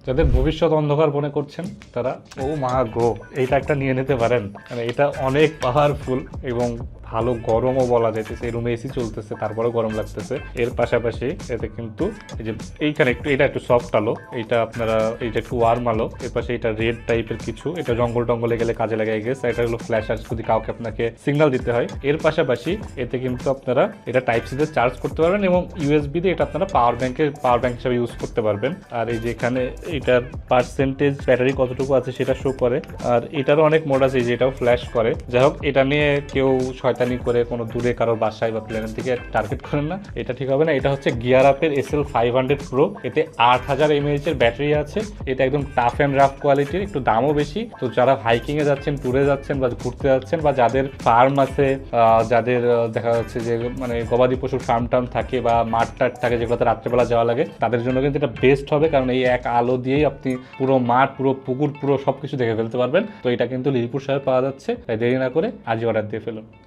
যাদের ভবিষ্যৎ অন্ধকার মনে করছেন তারা ও মা গো এইটা একটা নিয়ে নিতে পারেন। মানে এটা অনেক পাওয়ারফুল এবং ভালো গরমও বলা যাইতেছে। এই রুমে এসি চলতেছে তারপরেও গরম লাগতেছে। এর পাশাপাশি এতে কিন্তু এই যে এইখানে একটু এটা একটু সফট আলো, এইটা আপনারা এইটা একটু ওয়ার্ম আলো, এর পাশে এটা রেড টাইপের কিছু, এটা জঙ্গল টঙ্গলে গেলে কাজে লাগে গেছে। এটা হলো ফ্ল্যাশার যদি কাউকে আপনাকে সিগন্যাল দিতে হয়। এর পাশাপাশি এতে কিন্তু আপনারা এটা টাইপ সি তে চার্জ করতে পারবেন এবং ইউএসবি দিয়ে এটা আপনারা পাওয়ার ব্যাংক হিসেবে ইউজ করতে পারবেন। আর এই যে এখানে এটার পার্সেন্টেজ ব্যাটারি কতটুকু আছে সেটা শো করে। আর এটারও অনেক মোড আছে যে এটাও ফ্ল্যাশ করে। যাই হোক, এটা নিয়ে কেউ শয়তানি করে কোনো দূরে কারোর বাসায় বা প্লেনের দিকে টার্গেট করেন না, এটা ঠিক হবে না। এটা হচ্ছে গিয়ার আপের SL500 প্রো, এতে 8000 mAh এর ব্যাটারি আছে। এটা একদম টাফ অ্যান্ড রাফ কোয়ালিটির, একটু দামও বেশি। তো যারা হাইকিং এ যাচ্ছেন, ট্যুরে যাচ্ছেন বা ঘুরতে যাচ্ছেন, বা যাদের ফার্ম আছে, যাদের দেখা যাচ্ছে যে মানে গবাদি পশুর ফার্ম টার্ম থাকে বা মাঠ টাট থাকে যেগুলোতে রাত্রেবেলা যাওয়া লাগে, তাদের জন্য কিন্তু এটা বেস্ট হবে। কারণ এই এক আলো দিয়েই আপনি পুরো মাঠ, পুরো পুকুর, পুরো সবকিছু দেখে ফেলতে পারবেন। তো এটা কিন্তু লিলপুর শহরে পাওয়া যাচ্ছে, তাই দেরি না করে আজই অর্ডার দিয়ে ফেলুন।